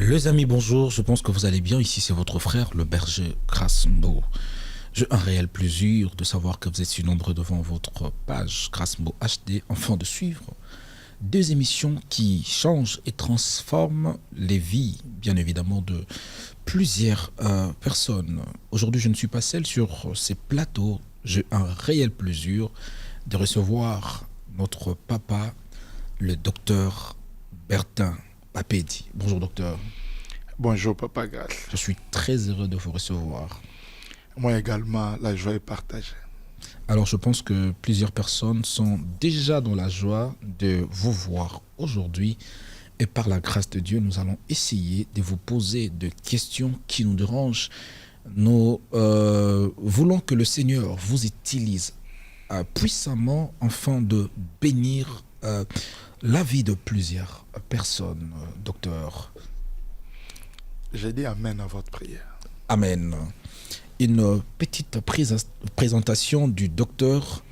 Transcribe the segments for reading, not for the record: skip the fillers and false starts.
Les amis, bonjour, je pense que vous allez bien. Ici, c'est votre frère, le berger Grasmbo. J'ai un réel plaisir de savoir que vous êtes si nombreux devant votre page Grasmbo HD, afin de suivre deux émissions qui changent et transforment les vies, bien évidemment, de plusieurs personnes. Aujourd'hui, je ne suis pas seul sur ces plateaux. J'ai un réel plaisir de recevoir notre papa, le docteur Bertin Papedi. Bonjour, docteur. Bonjour Papa Grasse. Je suis très heureux de vous recevoir. Moi également, la joie est partagée. Alors, je pense que plusieurs personnes sont déjà dans la joie de vous voir aujourd'hui. Et par la grâce de Dieu, nous allons essayer de vous poser des questions qui nous dérangent. Nous voulons que le Seigneur vous utilise puissamment afin de bénir la vie de plusieurs personnes, docteur. J'ai dit Amen à votre prière. Amen. Une petite présentation du docteur.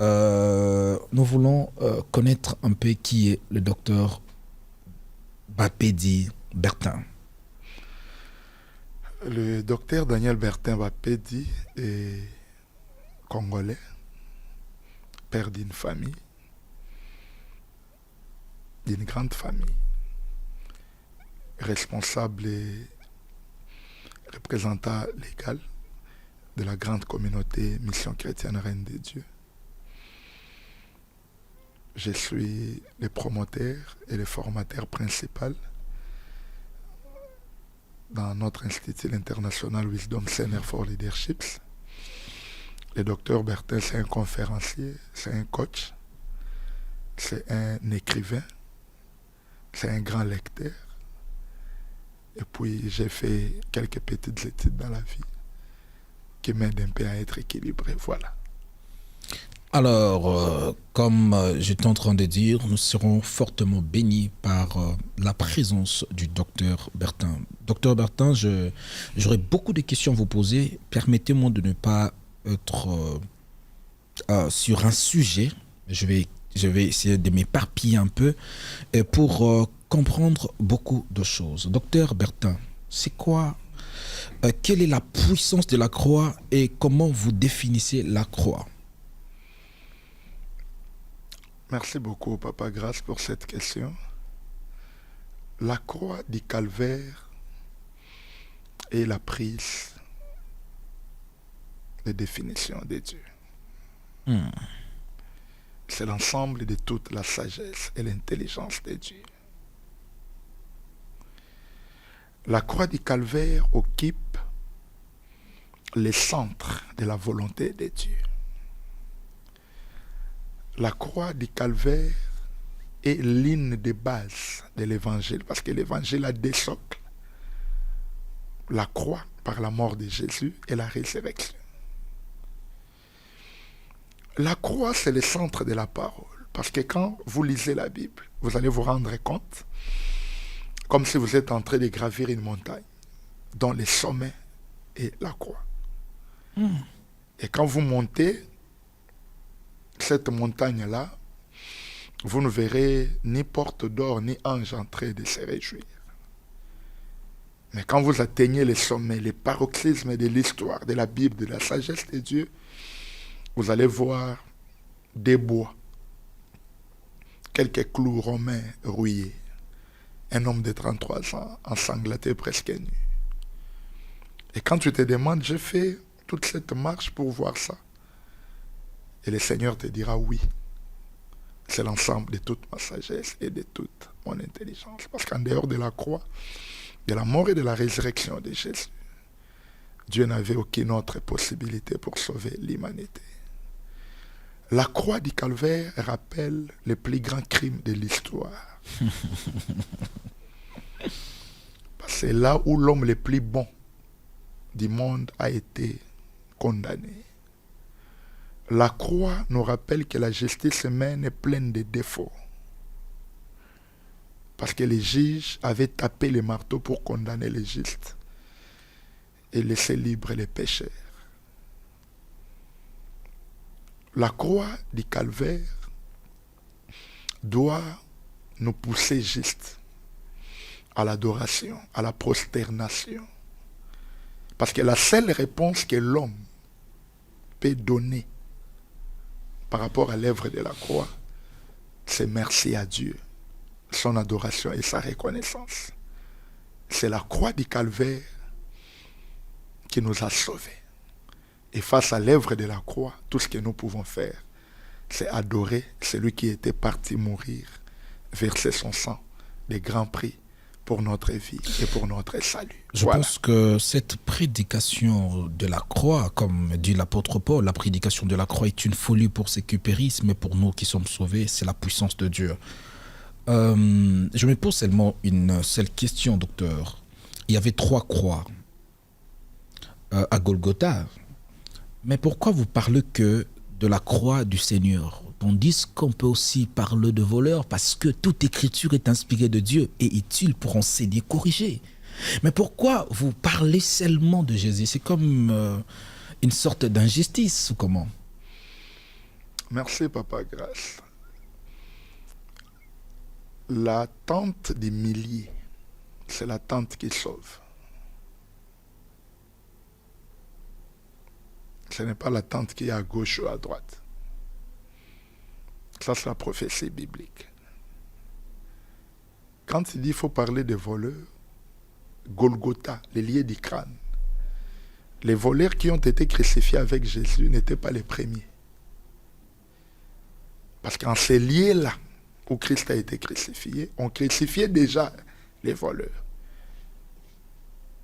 Nous voulons connaître un peu qui est le docteur Bapedi Bertin. Le docteur Daniel Bertin Bapedi est congolais, père d'une famille, d'une grande famille, responsable et représentant légal de la grande communauté Mission chrétienne Reine de Dieu. Je suis le promoteur et le formateur principal dans notre institut international Wisdom Center for Leaderships. Le docteur Bertin, c'est un conférencier, c'est un coach, c'est un écrivain, c'est un grand lecteur. Et puis j'ai fait quelques petites études dans la vie qui m'aident un peu à être équilibré. Voilà. Alors, comme j'étais en train de dire, nous serons fortement bénis par la présence du docteur Bertin. Docteur Bertin, j'aurais beaucoup de questions à vous poser. Permettez-moi de ne pas être sur un sujet. Je vais essayer de m'éparpiller un peu pour comprendre beaucoup de choses. Docteur Bertin, c'est quoi quelle est la puissance de la croix et comment vous définissez la croix? Merci beaucoup, Papa Grace, pour cette question. La croix du calvaire est la prise de définition de Dieu. Hmm. C'est l'ensemble de toute la sagesse et l'intelligence de Dieu. La croix du calvaire occupe le centre de la volonté de Dieu. La croix du calvaire est l'une des bases de l'évangile, parce que l'évangile a deux socles. La croix par la mort de Jésus et la résurrection. La croix, c'est le centre de la parole, parce que quand vous lisez la Bible, vous allez vous rendre compte, comme si vous êtes en train de gravir une montagne, dont le sommet est la croix. Et quand vous montez cette montagne-là, vous ne verrez ni porte d'or, ni ange en train de se réjouir. Mais quand vous atteignez le sommet, le paroxysme de l'histoire, de la Bible, de la sagesse de Dieu, vous allez voir des bois, quelques clous romains rouillés, un homme de 33 ans, ensanglanté presque nu. Et quand tu te demandes, j'ai fait toute cette marche pour voir ça. Et le Seigneur te dira oui. C'est l'ensemble de toute ma sagesse et de toute mon intelligence. Parce qu'en dehors de la croix, de la mort et de la résurrection de Jésus, Dieu n'avait aucune autre possibilité pour sauver l'humanité. La croix du calvaire rappelle le plus grand crime de l'histoire. C'est là où l'homme le plus bon du monde a été condamné. La croix nous rappelle que la justice humaine est pleine de défauts. Parce que les juges avaient tapé le marteau pour condamner les justes et laisser libres les pécheurs. La croix du calvaire doit nous pousser juste à l'adoration, à la prosternation. Parce que la seule réponse que l'homme peut donner par rapport à l'œuvre de la croix, c'est merci à Dieu, son adoration et sa reconnaissance. C'est la croix du calvaire qui nous a sauvés. Et face à l'œuvre de la croix, tout ce que nous pouvons faire, c'est adorer celui qui était parti mourir, verser son sang, des grands prix pour notre vie et pour notre salut. Je pense que cette prédication de la croix, comme dit l'apôtre Paul, la prédication de la croix est une folie pour ceux qui périssent, mais pour nous qui sommes sauvés, c'est la puissance de Dieu. Je me pose seulement une seule question, docteur. Il y avait 3 croix à Golgotha, mais pourquoi vous parlez que de la croix du Seigneur, tandis qu'on peut aussi parler de voleurs, parce que toute écriture est inspirée de Dieu et utile pour enseigner, corriger. Mais pourquoi vous parlez seulement de Jésus? C'est comme une sorte d'injustice ou comment? Merci, Papa Grâce. La tente des milliers, c'est la tente qui sauve. Ce n'est pas la tente qui est à gauche ou à droite. Ça, c'est la prophétie biblique. Quand il dit qu'il faut parler des voleurs, Golgotha, les liés du crâne, les voleurs qui ont été crucifiés avec Jésus n'étaient pas les premiers. Parce qu'en ces liés-là, où Christ a été crucifié, on crucifiait déjà les voleurs.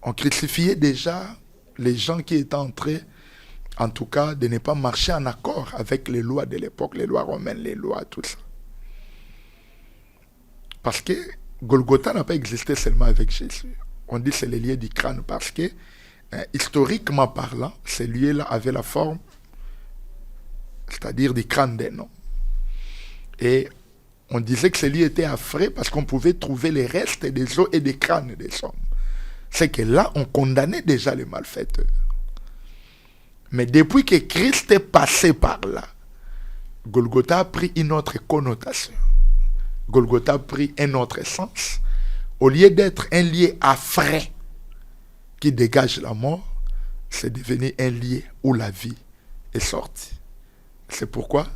On crucifiait déjà les gens qui étaient entrés, en tout cas, de ne pas marcher en accord avec les lois de l'époque, les lois romaines, les lois, tout ça. Parce que Golgotha n'a pas existé seulement avec Jésus. On dit que c'est les lieux du crâne parce que, historiquement parlant, ces lieux-là avaient la forme, c'est-à-dire du crâne d'un homme. Et on disait que ces lieux étaient affreux parce qu'on pouvait trouver les restes des os et des crânes des hommes. C'est que là, on condamnait déjà les malfaiteurs. Mais depuis que Christ est passé par là, Golgotha a pris une autre connotation. Golgotha a pris un autre sens. Au lieu d'être un lieu affreux qui dégage la mort, c'est devenu un lieu où la vie est sortie. C'est pourquoi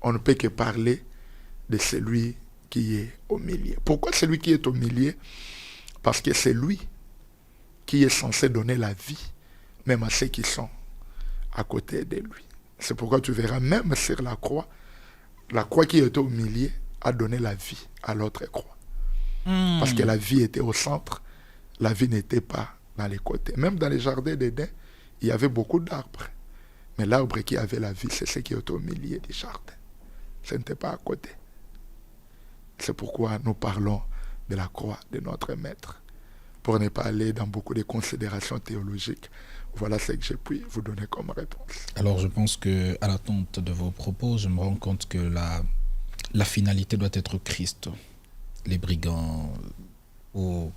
on ne peut que parler de celui qui est au milieu. Pourquoi celui qui est au milieu? Parce que c'est lui qui est censé donner la vie, même à ceux qui sont à côté de lui. C'est pourquoi tu verras, même sur la croix qui était au milieu a donné la vie à l'autre croix. Parce que la vie était au centre, la vie n'était pas dans les côtés. Même dans les jardins d'Éden, il y avait beaucoup d'arbres. Mais l'arbre qui avait la vie, c'est ce qui était au milieu du jardin. Ce n'était pas à côté. C'est pourquoi nous parlons de la croix de notre Maître. Pour ne pas aller dans beaucoup de considérations théologiques, voilà ce que j'ai pu vous donner comme réponse. Alors je pense qu'à l'attente de vos propos, je me rends compte que la finalité doit être Christ. Les brigands ou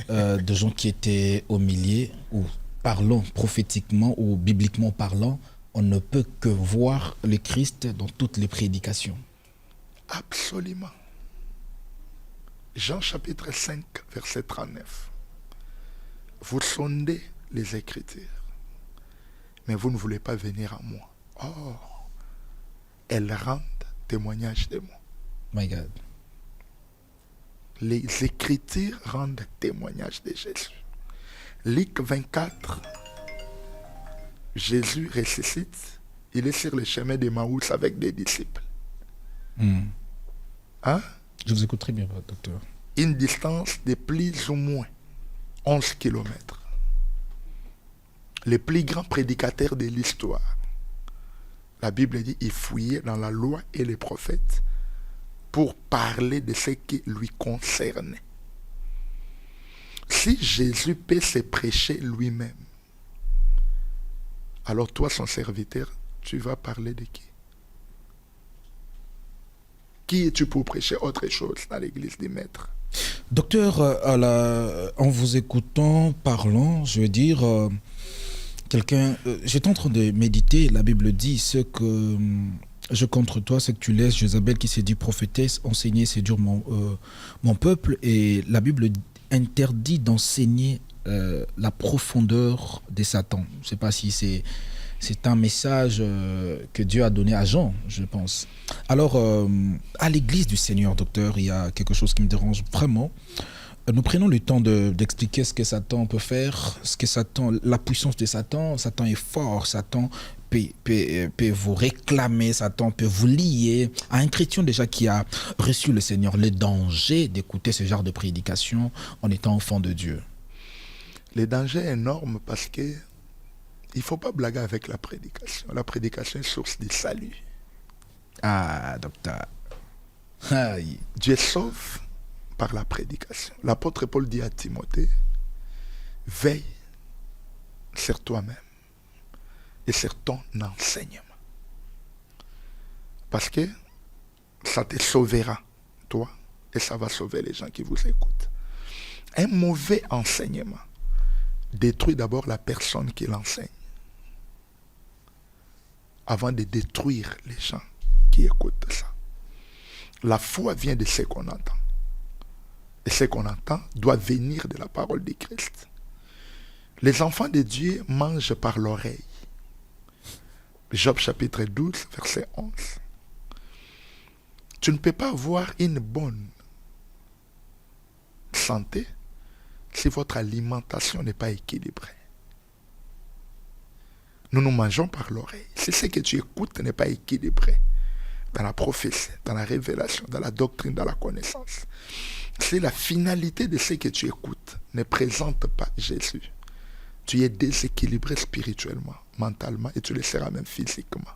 de gens qui étaient au milieu, ou parlons prophétiquement ou bibliquement parlant, on ne peut que voir le Christ dans toutes les prédications. Absolument. Jean chapitre 5, verset 39. Vous sondez les Écritures, mais vous ne voulez pas venir à moi. Or, elles rendent témoignage de moi. My God. Les Écritures rendent témoignage de Jésus. Luc 24, Jésus ressuscite. Il est sur le chemin d'Emmaüs avec des disciples. Hein? Je vous écoute très bien, docteur. Une distance de plus ou moins 11 kilomètres. Les plus grands prédicateurs de l'histoire. La Bible dit qu'il fouillait dans la loi et les prophètes pour parler de ce qui lui concernait. Si Jésus peut se prêcher lui-même, alors toi, son serviteur, tu vas parler de qui? Qui es-tu pour prêcher autre chose dans l'église du Maître? Docteur, en vous écoutant, parlant, je veux dire, j'étais en train de méditer, la Bible dit ce que je contre toi, c'est que tu laisses Jézabel qui s'est dit prophétesse enseigner, séduire mon peuple. Et la Bible interdit d'enseigner la profondeur des Satan. Je ne sais pas si c'est un message que Dieu a donné à Jean, je pense. Alors, à l'église du Seigneur, docteur, il y a quelque chose qui me dérange vraiment. Nous prenons le temps d'expliquer ce que Satan peut faire, la puissance de Satan. Satan est fort, Satan peut vous réclamer, Satan peut vous lier. À un chrétien déjà qui a reçu le Seigneur, le danger d'écouter ce genre de prédication en étant enfant de Dieu. Le danger est énorme parce que il ne faut pas blaguer avec la prédication. La prédication est source du salut. Ah, docteur. Aïe. Dieu sauve par la prédication. L'apôtre Paul dit à Timothée, veille sur toi-même et sur ton enseignement. Parce que ça te sauvera, toi, et ça va sauver les gens qui vous écoutent. Un mauvais enseignement détruit d'abord la personne qui l'enseigne, avant de détruire les gens qui écoutent ça. La foi vient de ce qu'on entend. Et ce qu'on entend doit venir de la parole de Christ. Les enfants de Dieu mangent par l'oreille. Job chapitre 12, verset 11. Tu ne peux pas avoir une bonne santé si votre alimentation n'est pas équilibrée. Nous mangeons par l'oreille. Si ce que tu écoutes n'est pas équilibré dans la prophétie, dans la révélation, dans la doctrine, dans la connaissance, si la finalité de ce que tu écoutes ne présente pas Jésus, tu es déséquilibré spirituellement, mentalement et tu le seras même physiquement.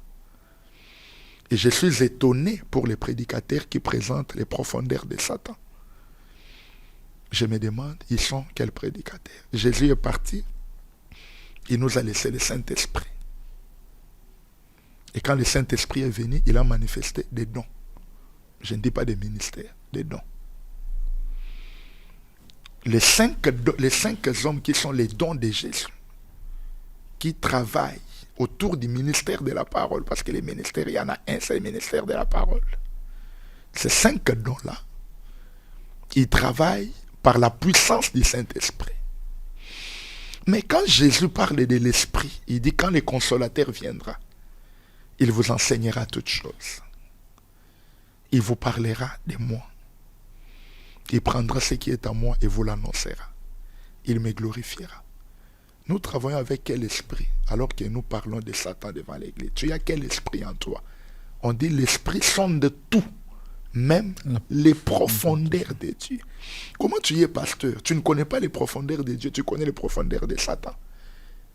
Et je suis étonné pour les prédicateurs qui présentent les profondeurs de Satan. Je me demande, ils sont quels prédicateurs? Jésus est parti, il nous a laissé le Saint-Esprit. Et quand le Saint-Esprit est venu, il a manifesté des dons. Je ne dis pas des ministères, des dons. Les cinq hommes qui sont les dons de Jésus, qui travaillent autour du ministère de la parole, parce que les ministères, il y en a un, c'est le ministère de la parole. Ces 5 dons-là, ils travaillent par la puissance du Saint-Esprit. Mais quand Jésus parle de l'Esprit, il dit quand le Consolateur viendra, il vous enseignera toutes choses. Il vous parlera de moi. Il prendra ce qui est à moi et vous l'annoncera. Il me glorifiera. Nous travaillons avec quel esprit alors que nous parlons de Satan devant l'église? Tu as quel esprit en toi? On dit l'esprit sonde tout, même les profondeurs de Dieu. Comment tu es pasteur? Tu ne connais pas les profondeurs de Dieu, tu connais les profondeurs de Satan.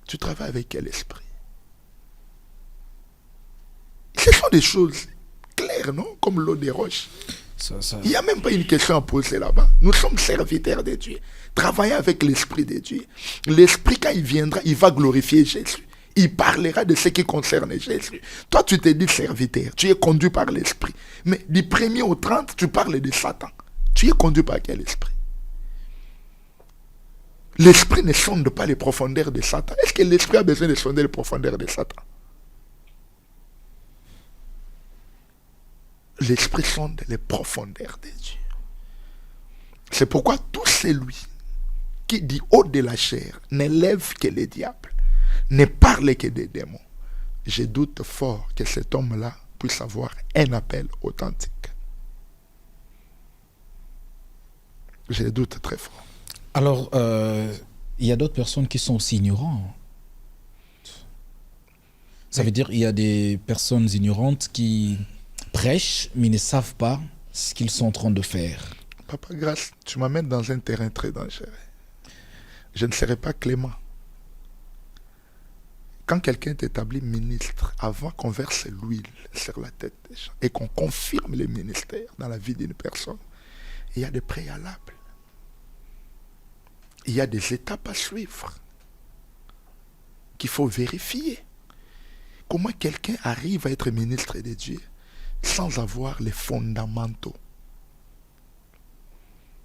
Tu travailles avec quel esprit? Ce sont des choses claires, non? Comme l'eau des roches. Il n'y a même pas une question à poser là-bas. Nous sommes serviteurs de Dieu. Travaillez avec l'Esprit de Dieu. L'Esprit, quand il viendra, il va glorifier Jésus. Il parlera de ce qui concerne Jésus. Toi, tu te dis serviteur. Tu es conduit par l'Esprit. Mais du 1er au 30, tu parles de Satan. Tu es conduit par quel esprit? L'Esprit ne sonde pas les profondeurs de Satan. Est-ce que l'Esprit a besoin de sonder les profondeurs de Satan? L'Esprit sonde les profondeurs de Dieu. C'est pourquoi tout celui qui dit haut de la chair n'élève que les diables, ne parle que des démons. Je doute fort que cet homme-là puisse avoir un appel authentique. Je doute très fort. Alors, il y a d'autres personnes qui sont aussi ignorantes. Ça veut dire qu'il y a des personnes ignorantes qui prêchent, mais ne savent pas ce qu'ils sont en train de faire. Papa Grâce, tu m'amènes dans un terrain très dangereux. Je ne serai pas clément. Quand quelqu'un est établi ministre, avant qu'on verse l'huile sur la tête des gens et qu'on confirme les ministères dans la vie d'une personne, il y a des préalables. Il y a des étapes à suivre qu'il faut vérifier. Comment quelqu'un arrive à être ministre de Dieu sans avoir les fondamentaux?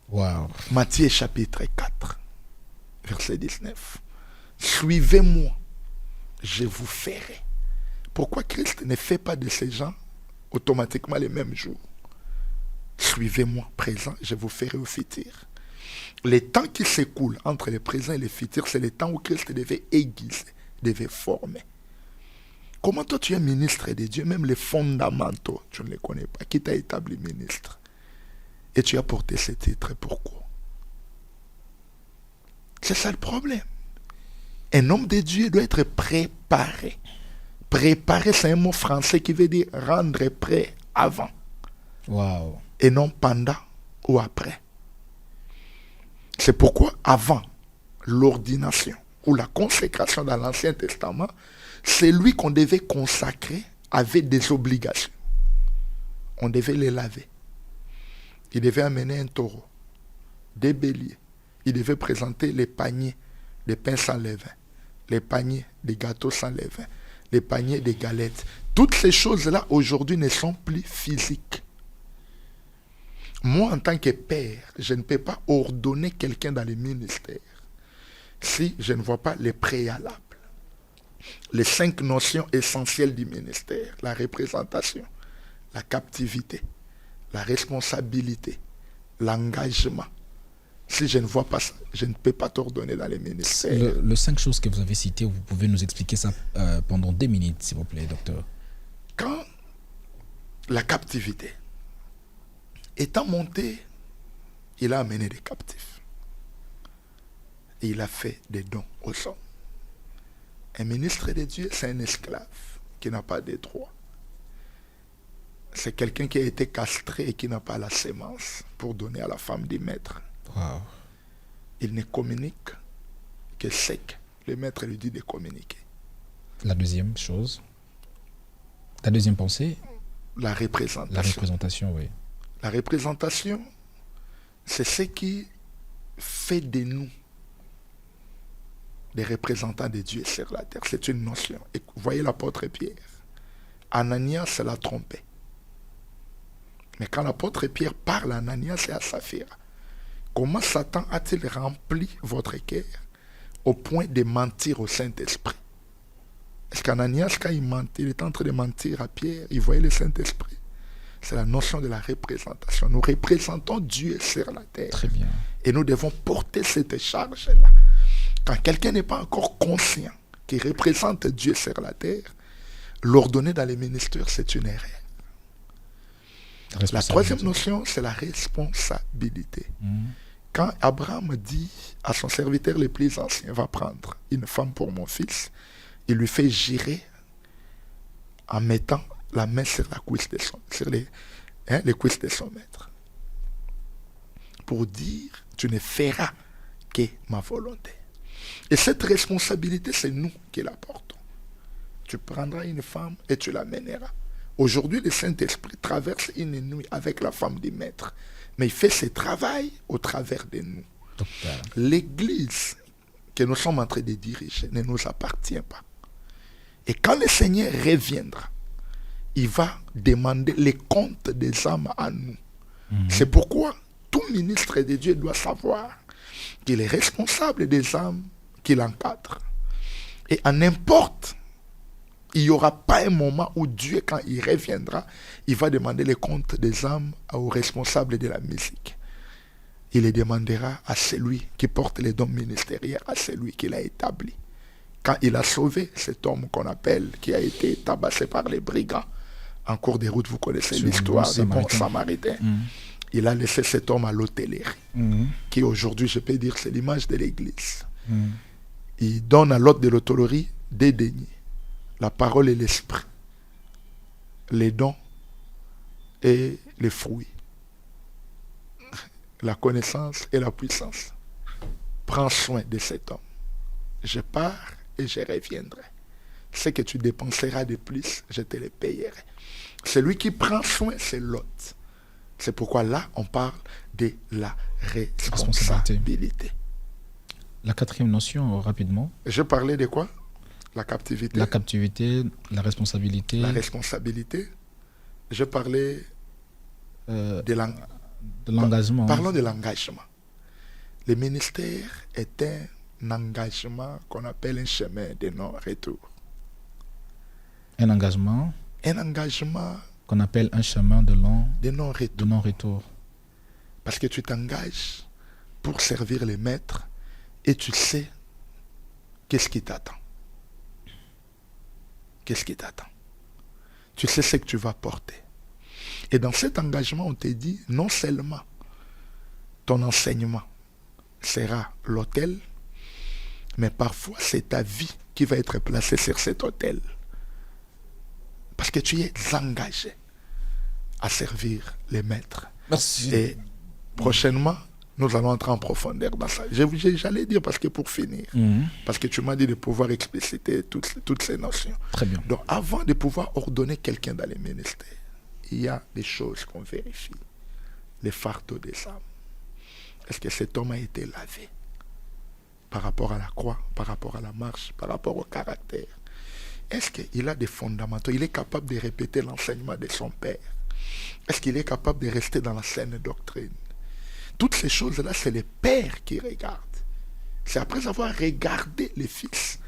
Wow. Matthieu chapitre 4, verset 19. Suivez-moi, je vous ferai. Pourquoi Christ ne fait pas de ces gens automatiquement le même jour. Suivez-moi, présent, je vous ferai au futur. Les temps qui s'écoulent entre le présent et le futur, c'est le temps où Christ devait aiguiser, devait former. Comment toi tu es ministre de Dieu, même les fondamentaux, tu ne les connais pas. Qui t'a établi ministre? Et tu as porté ce titre, pourquoi? C'est ça le problème. Un homme de Dieu doit être préparé. Préparer, c'est un mot français qui veut dire rendre prêt avant. Wow. Et non pendant ou après. C'est pourquoi avant l'ordination ou la consécration dans l'Ancien Testament, celui qu'on devait consacrer avait des obligations. On devait les laver. Il devait amener un taureau, des béliers. Il devait présenter les paniers de pain sans levain, les paniers de gâteaux sans levain, les paniers de galettes. Toutes ces choses-là, aujourd'hui, ne sont plus physiques. Moi, en tant que père, je ne peux pas ordonner quelqu'un dans le ministère si je ne vois pas les préalables. Les 5 notions essentielles du ministère: la représentation, la captivité, la responsabilité, l'engagement. Si je ne vois pas ça, je ne peux pas t'ordonner dans les ministères. Les 5 choses que vous avez citées, vous pouvez nous expliquer ça pendant 2 minutes, s'il vous plaît, docteur. Quand la captivité, étant monté, il a amené des captifs. Et il a fait des dons aux hommes. Un ministre de Dieu, c'est un esclave qui n'a pas de droits. C'est quelqu'un qui a été castré et qui n'a pas la sémence pour donner à la femme du maître. Wow. Il ne communique que ce que le maître lui dit de communiquer. La deuxième chose, la deuxième pensée, la représentation. La représentation, oui. La représentation, c'est ce qui fait de nous des représentants de Dieu sur la terre. C'est une notion. Et vous voyez l'apôtre Pierre. Ananias l'a trompé. Mais quand l'apôtre Pierre parle à Ananias et à Saphira, comment Satan a-t-il rempli votre cœur au point de mentir au Saint-Esprit? Est-ce qu'Ananias, quand il mentait, il était en train de mentir à Pierre, il voyait le Saint-Esprit? C'est la notion de la représentation. Nous représentons Dieu sur la terre. Très bien. Et nous devons porter cette charge-là. Quand quelqu'un n'est pas encore conscient qu'il représente Dieu sur la terre, l'ordonner dans les ministères, c'est une erreur. La troisième notion, c'est la responsabilité. Quand Abraham dit à son serviteur le plus ancien, va prendre une femme pour mon fils, il lui fait jurer en mettant la main sur la cuisse de son, sur les cuisses de son maître. Pour dire, tu ne feras que ma volonté. Et cette responsabilité, c'est nous qui la portons. Tu prendras une femme et tu l'amèneras. Aujourd'hui, le Saint-Esprit traverse une nuit avec la femme du maître. Mais il fait ce travail au travers de nous. Docteur. L'Église que nous sommes en train de diriger ne nous appartient pas. Et quand le Seigneur reviendra, il va demander les comptes des âmes à nous. C'est pourquoi tout ministre de Dieu doit savoir qu'il est responsable des âmes qu'il encadre. Et en n'importe, il n'y aura pas un moment où Dieu, quand il reviendra, il va demander les comptes des âmes aux responsables de la musique. Il les demandera à celui qui porte les dons ministériels, à celui qui l'a établi. Quand il a sauvé cet homme qu'on appelle, qui a été tabassé par les brigands, en cours de route, vous connaissez l'histoire du bon Samaritain. Il a laissé cet homme à l'hôtellerie, qui aujourd'hui, je peux dire, c'est l'image de l'Église. Il donne à l'hôte de l'hôtellerie des deniers, la parole et l'esprit, les dons et les fruits, la connaissance et la puissance. Prends soin de cet homme. Je pars et je reviendrai. Ce que tu dépenseras de plus, je te le payerai. Celui qui prend soin, c'est l'hôte. C'est pourquoi là, on parle de la responsabilité. La quatrième notion, rapidement. Je parlais de quoi? La captivité. La captivité, la responsabilité. La responsabilité. Je parlais de l'engagement. Parlons de l'engagement. Le ministère est un engagement qu'on appelle un chemin de non-retour. Un engagement. Un engagement qu'on appelle un chemin de de non-retour. non-retour. Parce que tu t'engages pour servir les maîtres et tu sais qu'est-ce qui t'attend. Qu'est-ce qui t'attend? Tu sais ce que tu vas porter. Et dans cet engagement, on te dit, non seulement ton enseignement sera l'autel, mais parfois c'est ta vie qui va être placée sur cet autel. Parce que tu es engagé à servir les maîtres. Merci. Et prochainement, nous allons entrer en profondeur dans ça. J'allais dire parce que pour finir, parce que tu m'as dit de pouvoir expliciter toutes ces notions. Très bien. Donc avant de pouvoir ordonner quelqu'un dans les ministères, il y a des choses qu'on vérifie. Les fardeaux des âmes. Est-ce que cet homme a été lavé par rapport à la croix, par rapport à la marche, par rapport au caractère? Est-ce qu'il a des fondamentaux? Il est capable de répéter l'enseignement de son père? Est-ce qu'il est capable de rester dans la saine doctrine? Toutes ces choses-là, c'est les pères qui regardent. C'est après avoir regardé les fils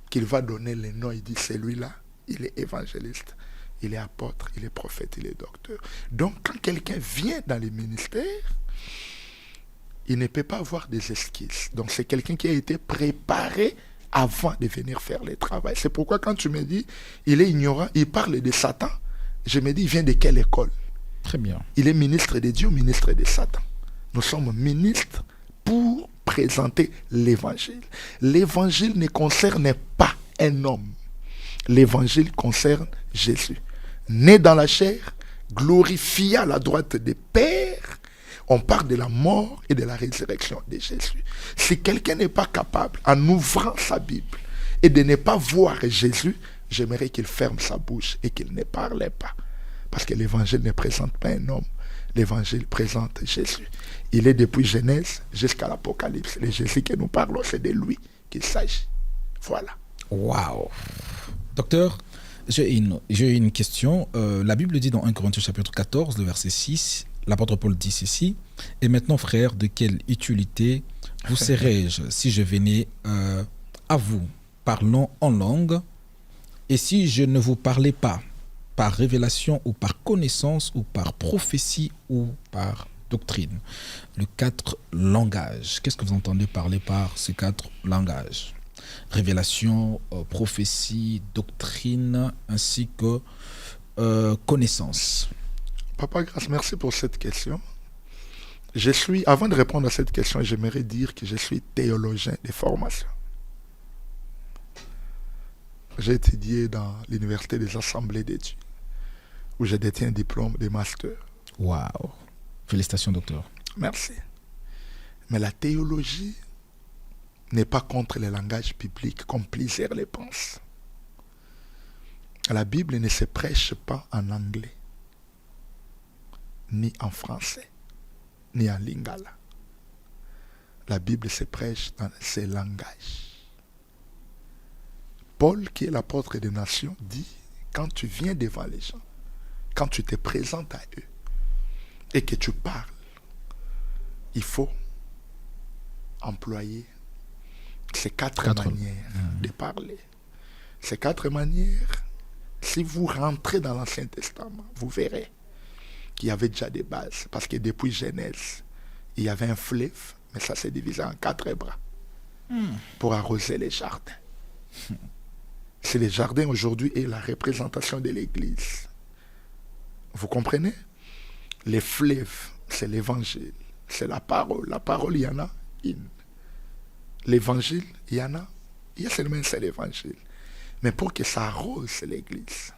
qu'il va donner les noms. Il dit, celui-là, il est évangéliste, il est apôtre, il est prophète, il est docteur. Donc, quand quelqu'un vient dans les ministères, il ne peut pas avoir des esquisses. Donc, c'est quelqu'un qui a été préparé avant de venir faire le travail. C'est pourquoi quand tu me dis, il est ignorant, il parle de Satan, je me dis, il vient de quelle école? Très bien. Il est ministre de Dieu, ministre de Satan. Nous sommes ministres pour présenter l'évangile. L'évangile ne concerne pas un homme. L'évangile concerne Jésus. Né dans la chair, glorifié à la droite des pères, on parle de la mort et de la résurrection de Jésus. Si quelqu'un n'est pas capable, en ouvrant sa Bible, et de ne pas voir Jésus, j'aimerais qu'il ferme sa bouche et qu'il ne parle pas. Parce que l'évangile ne présente pas un homme. L'évangile présente Jésus. Il est depuis Genèse jusqu'à l'Apocalypse. Le Jésus que nous parlons, c'est de lui qu'il s'agit. Voilà. Waouh. Docteur, j'ai une question. La Bible dit dans 1 Corinthiens chapitre 14, le verset 6, l'apôtre Paul dit ceci: « Et maintenant, frères, de quelle utilité vous serais-je si je venais à vous parlant en langue, et si je ne vous parlais pas par révélation ou par connaissance ou par prophétie ou par doctrine ?» Les 4 langages. Qu'est-ce que vous entendez parler par ces 4 langages? Révélation, prophétie, doctrine, ainsi que connaissance. Papa Grâce, merci pour cette question. Avant de répondre à cette question, j'aimerais dire que je suis théologien de formation. J'ai étudié dans l'Université des Assemblées de Dieu, où je détiens un diplôme de master. Waouh! Félicitations, docteur. Merci. Mais la théologie n'est pas contre le langage biblique, comme plusieurs le pensent. La Bible ne se prêche pas en anglais, ni en français, ni en lingala. La Bible se prêche dans ces langages. Paul, qui est l'apôtre des nations, dit, quand tu viens devant les gens, quand tu te présentes à eux et que tu parles, il faut employer ces 4 manières de parler. Ces 4 manières, si vous rentrez dans l'Ancien Testament, vous verrez qu'il y avait déjà des bases. Parce que depuis Genèse, il y avait un fleuve, mais ça s'est divisé en 4 bras pour arroser les jardins. C'est les jardins aujourd'hui et la représentation de l'Église. Vous comprenez? Les fleuves, c'est l'évangile, c'est la parole. La parole, il y en a une. L'évangile, il y a seulement un seul évangile. Mais pour que ça arrose l'Église,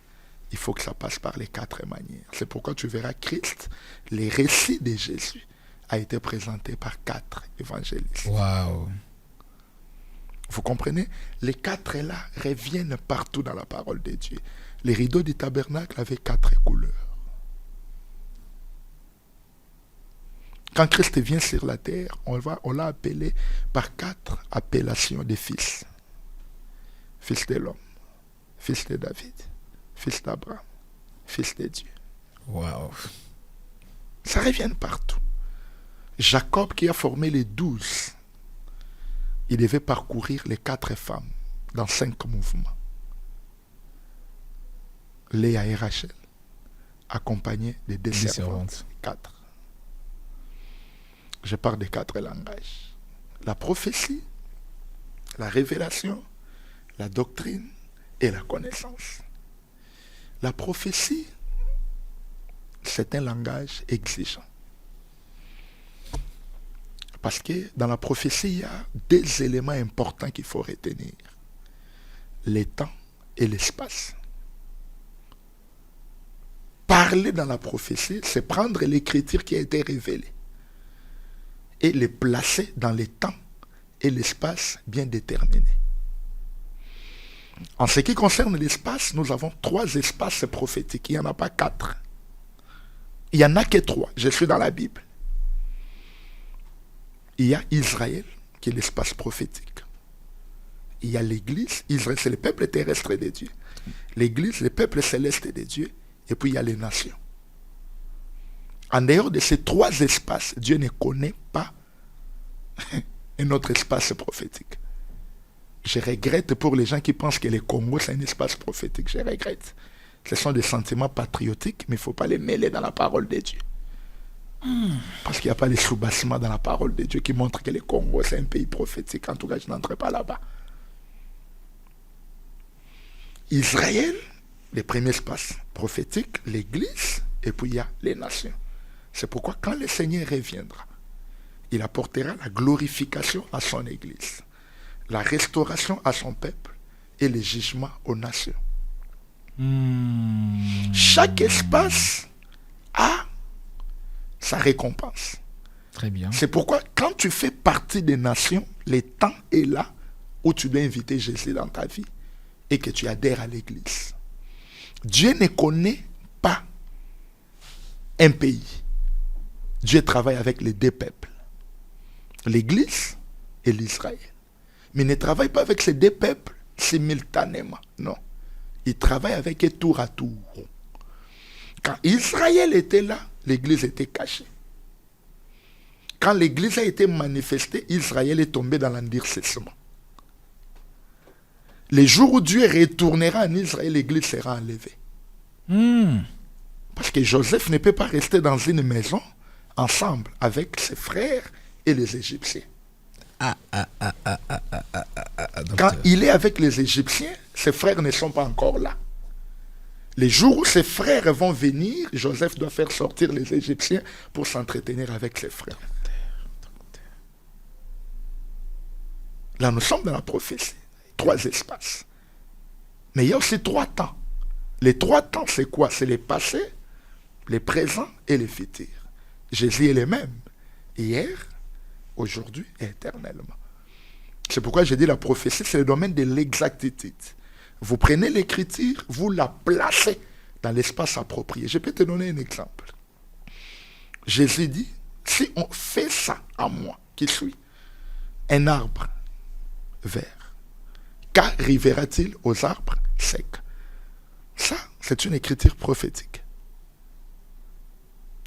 il faut que ça passe par les 4 manières. C'est pourquoi tu verras Christ, les récits de Jésus, a été présenté par 4 évangélistes. Waouh! Vous comprenez? Les 4 là reviennent partout dans la parole de Dieu. Les rideaux du tabernacle avaient 4 couleurs. Quand Christ vient sur la terre, on l'a appelé par 4 appellations de fils. Fils de l'homme, fils de David, fils d'Abraham, fils de Dieu. Waouh! Ça revient partout. Jacob, qui a formé les 12, il devait parcourir les 4 femmes dans 5 mouvements. Léa et Rachel, accompagnées des deux Des servantes. servantes. 4. Je parle des 4 langages. La prophétie, la révélation, la doctrine et la connaissance. La prophétie, c'est un langage exigeant. Parce que dans la prophétie, il y a deux éléments importants qu'il faut retenir. Le temps et l'espace. Parler dans la prophétie, c'est prendre l'écriture qui a été révélée et les placer dans les temps et l'espace bien déterminés. En ce qui concerne l'espace, nous avons 3 espaces prophétiques. Il n'y en a pas 4. Il n'y en a que 3. Je suis dans la Bible. Il y a Israël, qui est l'espace prophétique. Il y a l'Église. Israël, c'est le peuple terrestre de Dieu. L'Église, le peuple céleste de Dieu. Et puis il y a les nations. En dehors de ces 3 espaces, Dieu ne connaît pas un autre espace prophétique. Je regrette pour les gens qui pensent que le Congo, c'est un espace prophétique. Je regrette. Ce sont des sentiments patriotiques, mais il ne faut pas les mêler dans la parole de Dieu. Parce qu'il n'y a pas les sous-bassements dans la parole de Dieu qui montrent que le Congo, c'est un pays prophétique. En tout cas, je n'entre pas là-bas. Israël, le premier espace prophétique, l'Église, et puis il y a les nations. C'est pourquoi quand le Seigneur reviendra, il apportera la glorification à son Église, la restauration à son peuple et le jugement aux nations. Chaque espace a sa récompense. Très bien. C'est pourquoi quand tu fais partie des nations, le temps est là où tu dois inviter Jésus dans ta vie et que tu adhères à l'Église. Dieu ne connaît pas un pays. Dieu travaille avec les 2 peuples, l'Église et l'Israël. Mais il ne travaille pas avec ces 2 peuples simultanément. Non. Il travaille avec eux tour à tour. Quand Israël était là, l'Église était cachée. Quand l'Église a été manifestée, Israël est tombé dans l'endurcissement. Les jours où Dieu retournera en Israël, l'Église sera enlevée. Parce que Joseph ne peut pas rester dans une maison ensemble avec ses frères et les Égyptiens. Quand il est avec les Égyptiens, ses frères ne sont pas encore là. Les jours où ses frères vont venir, Joseph doit faire sortir les Égyptiens pour s'entretenir avec ses frères. Là, nous sommes dans la prophétie. 3 espaces. Mais il y a aussi 3 temps. Les 3 temps, c'est quoi? C'est les passés, les présents et les futurs. Jésus est le même. Hier, aujourd'hui et éternellement. C'est pourquoi j'ai dit la prophétie, c'est le domaine de l'exactitude. Vous prenez l'écriture, vous la placez dans l'espace approprié. Je peux te donner un exemple. Jésus dit, si on fait ça à moi, qui suis un arbre vert, qu'arrivera-t-il aux arbres secs? Ça, c'est une écriture prophétique.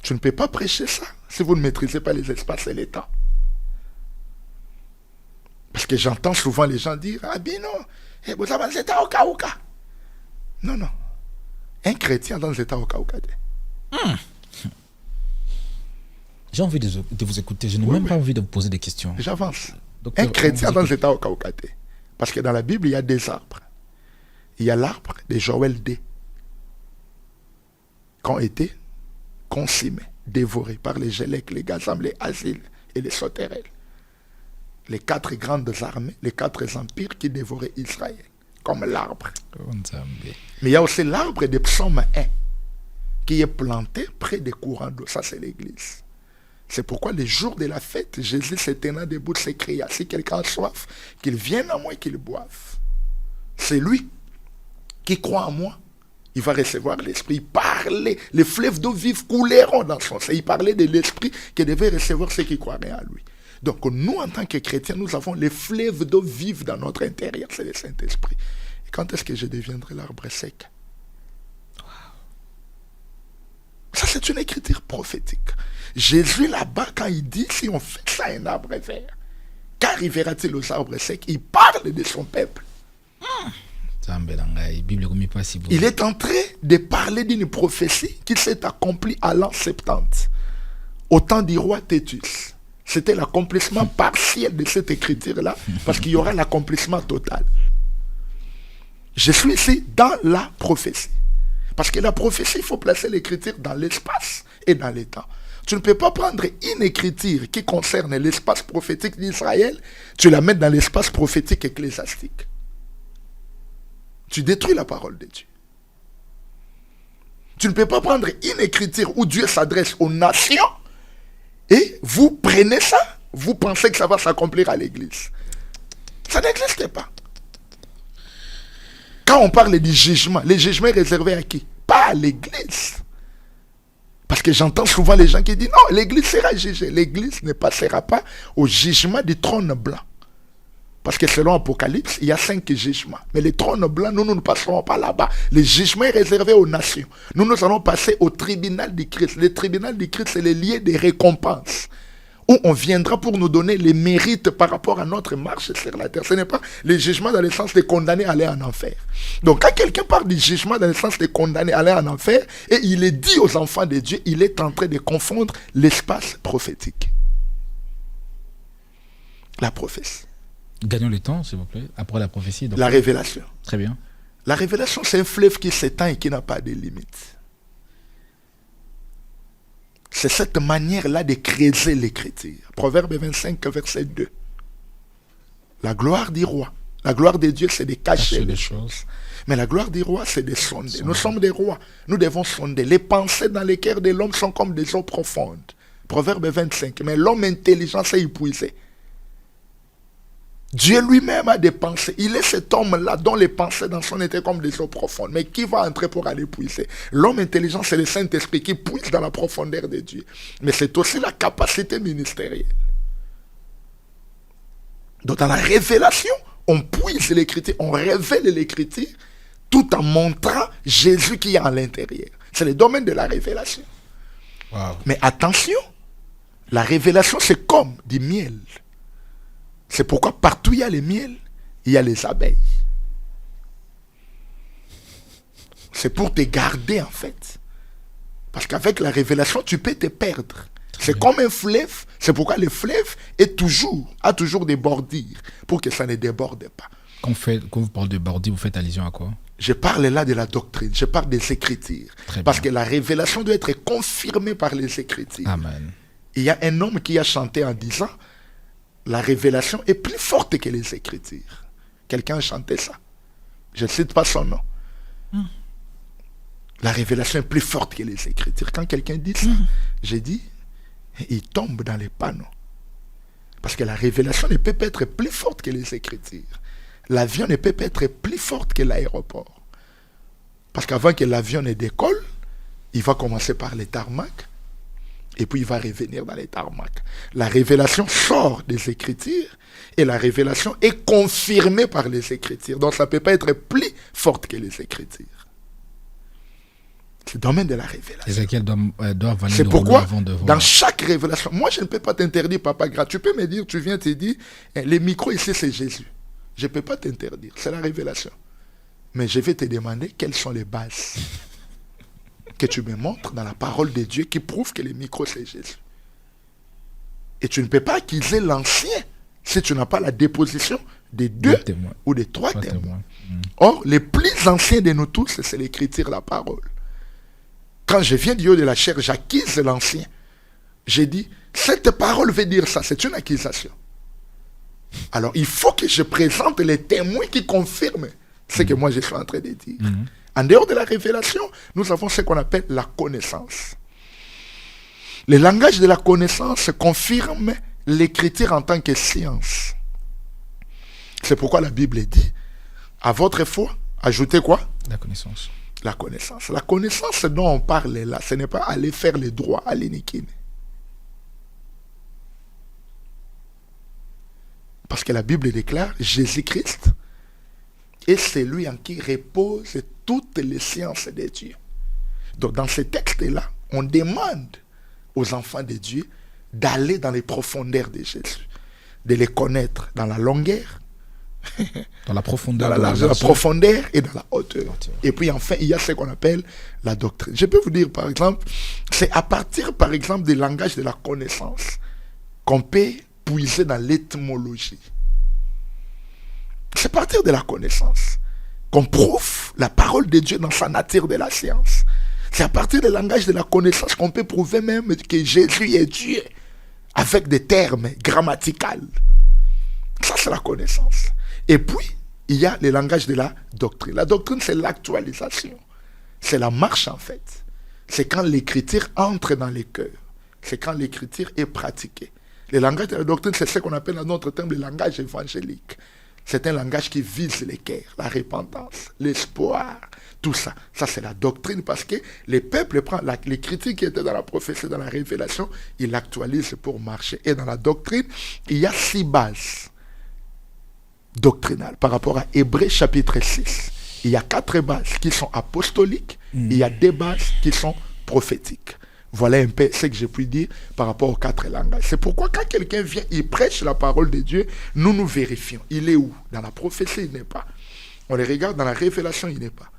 Tu ne peux pas prêcher ça si vous ne maîtrisez pas les espaces et les temps. Parce que j'entends souvent les gens dire, ah bien non, vous avez un état au Kauka. Non, non. Un chrétien dans l'état au Kauka. J'ai envie de vous écouter. Je n'ai même pas envie de vous poser des questions. J'avance. Docteur, Un chrétien dans l'état au Kauka. Parce que dans la Bible, il y a des arbres. Il y a l'arbre de Joël D. Qui ont été consumés, dévorés par les Gélèques, les Gazam, les Asiles et les Sotérel. Les 4 grandes armées, les 4 empires qui dévoraient Israël, comme l'arbre. Mais il y a aussi l'arbre des psaumes 1, qui est planté près des courants d'eau. Ça, c'est l'Église. C'est pourquoi les jours de la fête, Jésus se tenant debout s'écria, si quelqu'un a soif, qu'il vienne à moi et qu'il boive. C'est lui qui croit en moi. Il va recevoir l'Esprit. Il parlait, les fleuves d'eau vive couleront dans son sein. Il parlait de l'Esprit qui devait recevoir ceux qui croiraient à lui. Donc nous, en tant que chrétiens, nous avons les fleuves d'eau vive dans notre intérieur. C'est le Saint-Esprit. Et quand est-ce que je deviendrai l'arbre sec? Ça, c'est une écriture prophétique. Jésus, là-bas, quand il dit, si on fait ça un arbre vert, qu'arrivera-t-il aux arbres secs? Il parle de son peuple. Il est en train de parler d'une prophétie qui s'est accomplie à l'an 70, au temps du roi Tétus. C'était l'accomplissement partiel de cette écriture-là, parce qu'il y aura l'accomplissement total. Je suis ici dans la prophétie. Parce que la prophétie, il faut placer l'écriture dans l'espace et dans le temps. Tu ne peux pas prendre une écriture qui concerne l'espace prophétique d'Israël, tu la mets dans l'espace prophétique ecclésiastique. Tu détruis la parole de Dieu. Tu ne peux pas prendre une écriture où Dieu s'adresse aux nations et vous prenez ça, vous pensez que ça va s'accomplir à l'église. Ça n'existe pas. Quand on parle du jugement, le jugement est réservé à qui? Pas à l'église. Parce que j'entends souvent les gens qui disent non, l'église sera jugée. L'église ne passera pas au jugement du trône blanc. Parce que selon Apocalypse, il y a 5 jugements. Mais le trône blanc, nous ne passerons pas là-bas. Le jugement est réservé aux nations. Nous allons passer au tribunal du Christ. Le tribunal du Christ, c'est le lieu des récompenses. Où on viendra pour nous donner les mérites par rapport à notre marche sur la terre. Ce n'est pas le jugement dans le sens de condamner à aller en enfer. Donc quand quelqu'un parle du jugement dans le sens de condamner à aller en enfer, et il est dit aux enfants de Dieu, il est en train de confondre l'espace prophétique. La prophétie. Gagnons le temps, s'il vous plaît. Après la prophétie. Donc... La révélation. Très bien. La révélation, c'est un fleuve qui s'étend et qui n'a pas de limite. C'est cette manière-là de creuser l'écriture. Proverbe 25, verset 2. La gloire du roi. La gloire de Dieu, c'est de cacher les choses. Mais la gloire du roi, c'est de sonder. Nous sommes des rois. Nous devons sonder. Les pensées dans les cœurs de l'homme sont comme des eaux profondes. Proverbe 25. Mais l'homme intelligent s'est épuisé. Dieu lui-même a des pensées. Il est cet homme-là dont les pensées dans son étaient comme des eaux profondes. Mais qui va entrer pour aller puiser? L'homme intelligent, c'est le Saint-Esprit qui puise dans la profondeur de Dieu. Mais c'est aussi la capacité ministérielle. Donc dans la révélation, on puise l'écriture, on révèle l'écriture tout en montrant Jésus qui est à l'intérieur. C'est le domaine de la révélation. Wow. Mais attention, la révélation c'est comme du miel. C'est pourquoi partout il y a le miel, il y a les abeilles. C'est pour te garder en fait. Parce qu'avec la révélation, tu peux te perdre. C'est comme un fleuve. C'est pourquoi le fleuve a toujours des bordures pour que ça ne déborde pas. Quand vous parlez de bordure, vous faites allusion à quoi? Je parle là de la doctrine, je parle des Écritures. Parce que la révélation doit être confirmée par les Écritures. Amen. Il y a un homme qui a chanté en disant la révélation est plus forte que les Écritures. Quelqu'un a chanté ça. Je ne cite pas son nom. La révélation est plus forte que les Écritures. Quand quelqu'un dit ça, j'ai dit, il tombe dans les panneaux. Parce que la révélation ne peut pas être plus forte que les Écritures. L'avion ne peut pas être plus forte que l'aéroport. Parce qu'avant que l'avion ne décolle, il va commencer par les tarmacs. Et puis il va revenir dans les tarmacs. La révélation sort des Écritures et la révélation est confirmée par les Écritures. Donc ça ne peut pas être plus forte que les Écritures. C'est le domaine de la révélation. Ézéchiel doit valer. C'est pourquoi dans chaque révélation, moi je ne peux pas t'interdire, papa gras. Tu peux me dire, tu viens te dire, les micros ici c'est Jésus. Je ne peux pas t'interdire, c'est la révélation. Mais je vais te demander quelles sont les bases que tu me montres dans la parole de Dieu qui prouve que le micro c'est Jésus. Et tu ne peux pas accuser l'ancien si tu n'as pas la déposition des 2 ou des 3 témoins. Or, les plus anciens de nous tous, c'est l'écriture, la parole. Quand je viens du haut de la chair, j'accuse l'ancien. J'ai dit, cette parole veut dire ça, c'est une accusation. Alors, il faut que je présente les témoins qui confirment ce que moi je suis en train de dire. En dehors de la révélation, nous avons ce qu'on appelle la connaissance. Le langage de la connaissance confirme l'écriture en tant que science. C'est pourquoi la Bible dit, à votre foi, ajoutez quoi? La connaissance. La connaissance. La connaissance dont on parle là, ce n'est pas aller faire les droits à l'iniquité. Parce que la Bible déclare, Jésus-Christ est celui en qui repose toutes les sciences de Dieu. Donc dans ce texte-là, on demande aux enfants de Dieu d'aller dans les profondeurs de Jésus, de les connaître dans la longueur, Dans la Dans profondeur. la de largeur, la largeur. profondeur et dans la hauteur. Et puis enfin, il y a ce qu'on appelle la doctrine. Je peux vous dire, par exemple, c'est à partir, par exemple, du langage de la connaissance qu'on peut puiser dans l'étymologie. C'est à partir de la connaissance qu'on prouve la parole de Dieu dans sa nature de la science. C'est à partir du langage de la connaissance qu'on peut prouver même que Jésus est Dieu avec des termes grammaticaux. Ça, c'est la connaissance. Et puis, il y a le langage de la doctrine. La doctrine, c'est l'actualisation. C'est la marche, en fait. C'est quand l'écriture entre dans les cœurs. C'est quand l'écriture est pratiquée. Le langage de la doctrine, c'est ce qu'on appelle dans notre terme le langage évangélique. C'est un langage qui vise les cœurs, la repentance, l'espoir, tout ça. Ça, c'est la doctrine parce que le peuple prend l'écriture qui était dans la prophétie, dans la révélation, il l'actualise pour marcher. Et dans la doctrine, il y a 6 bases doctrinales par rapport à Hébreux chapitre 6. Il y a 4 bases qui sont apostoliques, il y a 2 bases qui sont prophétiques. Voilà un peu ce que je puis dire par rapport aux 4 langages. C'est pourquoi quand quelqu'un vient, il prêche la parole de Dieu, nous vérifions. Il est où? Dans la prophétie, il n'est pas. On les regarde dans la révélation, il n'est pas.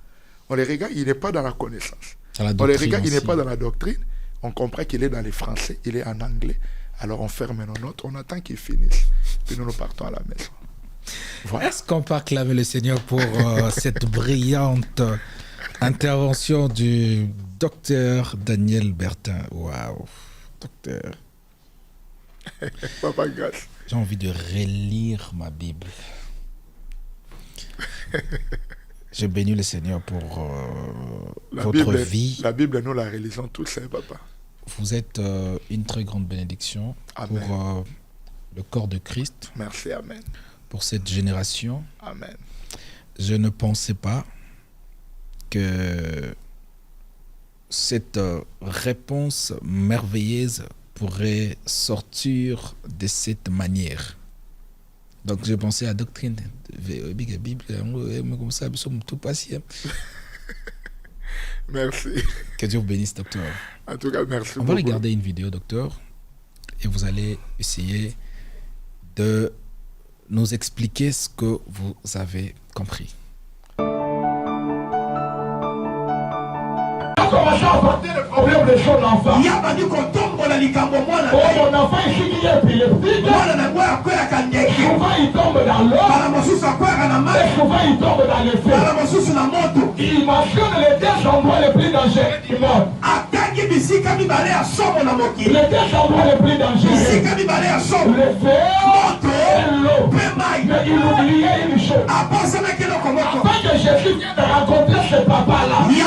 On les regarde, il n'est pas dans la connaissance. On les regarde, il n'est pas dans la doctrine. On comprend qu'il est dans les français, il est en anglais. Alors on ferme nos notes, on attend qu'il finisse. Puis nous partons à la maison. Voilà. Est-ce qu'on peut acclamer le Seigneur pour cette brillante intervention du docteur Daniel Bertin? Waouh, docteur. Papa Gass. J'ai envie de relire ma Bible. Je bénis le Seigneur pour votre vie. La Bible, nous la réalisons tous, hein, papa. Vous êtes une très grande bénédiction. Amen. Pour le corps de Christ. Merci, amen. Pour cette génération. Amen. Je ne pensais pas que cette réponse merveilleuse pourrait sortir de cette manière. Donc j'ai pensé à la doctrine. Bible, comme ça, nous sommes tout patient. Merci. Que Dieu vous bénisse, docteur. En tout cas, merci. On va regarder une vidéo, docteur, et vous allez essayer de nous expliquer ce que vous avez compris. Commencé à porter le problème de son enfant. Oh, mon enfant ici qui est épileptique. Souvent il tombe dans l'eau. Et souvent il tombe dans le feu. Il mentionne les 2 endroits les plus dangereux du monde. Les 2 endroits les plus dangereux. Le feu et l'eau. Mais il oubliait une chose. Avant que Jésus vienne de rencontrer ce papa-là, il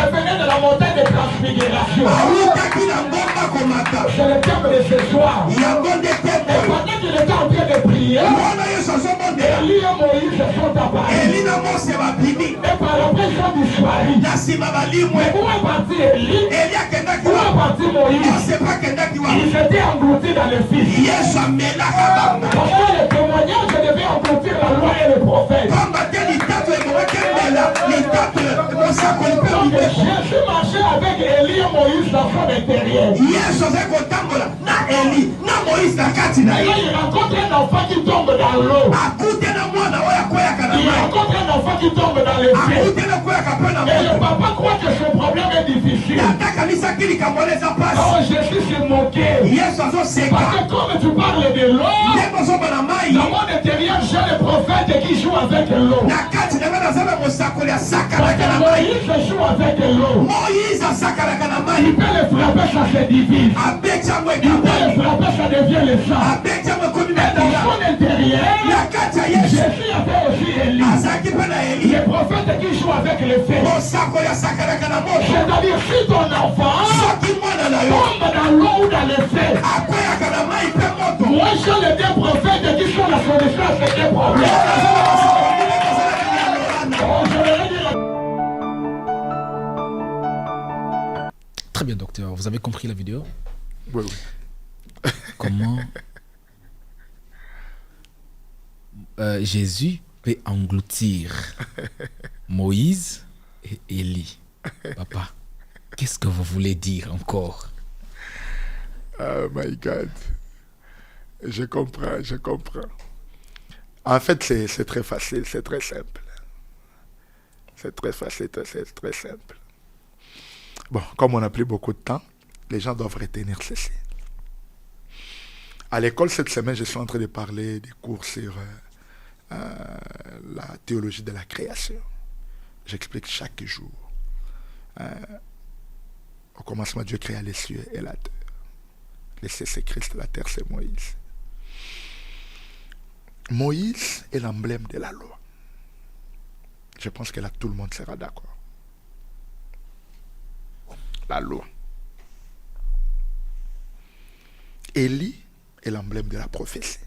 revenait de la montagne de transfiguration. C'est le terme de ce soir. Et pendant qu'il était en train de prier, Élie et Moïse se sont apparus. Et par après ils ont disparu. Mais où est parti Élie? Où est parti Moïse? Ils étaient engloutis dans le Fils. Parce que le témoignage devait engloutir la loi et le prophète. Donc Jésus marchait avec Élie et Moïse dans son intérieur. Et là, il rencontre un enfant qui tombe dans l'eau. Il rencontre un enfant qui tombe dans le feu. Et le papa croit que son problème est difficile. Oh, Jésus s'est moqué. Parce que comme tu parles de l'eau, dans mon intérieur, j'ai le prophète qui joue avec l'eau. Parce que Moïse joue avec l'eau. Il peut le frapper, ça se divise. Il peut le frapper, ça devient le sang. Et dans son intérieur, Jésus avait aussi Élie. Le prophète qui joue avec le feu. C'est-à-dire si ton enfant tombe dans l'eau ou dans le feu, moi j'ai les 2 prophètes qui sont la solution à ces 2 problèmes. Très bien, docteur. Vous avez compris la vidéo? Oui. Comment Jésus peut engloutir Moïse et Élie? Papa, qu'est-ce que vous voulez dire encore? Oh my God. Je comprends. En fait, c'est très facile, c'est très simple. C'est très facile, c'est très simple. Bon, comme on n'a plus beaucoup de temps, les gens doivent retenir ceci. À l'école, cette semaine, je suis en train de parler des cours sur la théologie de la création. J'explique chaque jour. Au commencement, Dieu créa les cieux et la terre. Les cieux, c'est Christ, la terre, c'est Moïse. Moïse est l'emblème de la loi. Je pense que là, tout le monde sera d'accord. La loi. Élie est l'emblème de la prophétie.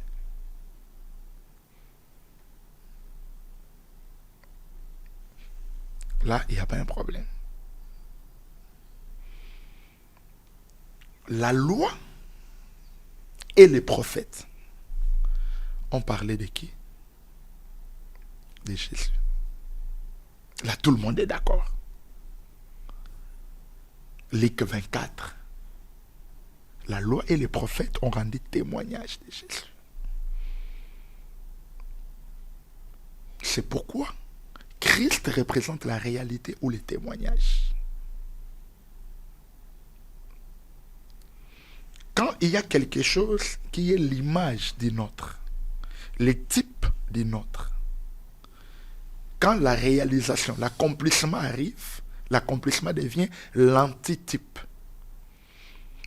Là, il n'y a pas un problème. La loi et les prophètes ont parlé de qui? De Jésus. Là, tout le monde est d'accord. Luc 24. La loi et les prophètes ont rendu témoignage de Jésus. C'est pourquoi Christ représente la réalité ou les témoignages. Quand il y a quelque chose qui est l'image d'une autre, les types d'une autre, quand la réalisation, l'accomplissement arrive, l'accomplissement devient l'antitype.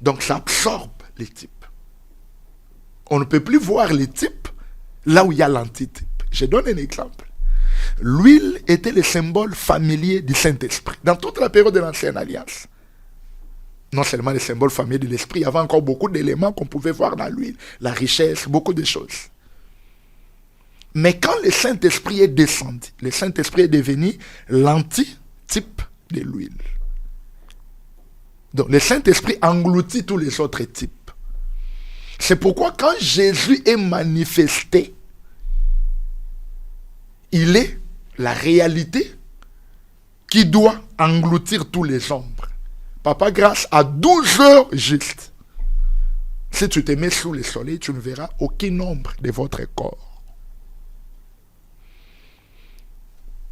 Donc ça absorbe les types. On ne peut plus voir les types là où il y a l'antitype. Je donne un exemple. L'huile était le symbole familier du Saint-Esprit. Dans toute la période de l'Ancienne Alliance, non seulement le symbole familier de l'Esprit, il y avait encore beaucoup d'éléments qu'on pouvait voir dans l'huile. La richesse, beaucoup de choses. Mais quand le Saint-Esprit est descendu, le Saint-Esprit est devenu l'antitype de l'huile. Donc le Saint-Esprit engloutit tous les autres types. C'est pourquoi quand Jésus est manifesté, il est la réalité qui doit engloutir tous les ombres. Papa, grâce à 12 heures juste, si tu te mets sous le soleil, tu ne verras aucune ombre de votre corps.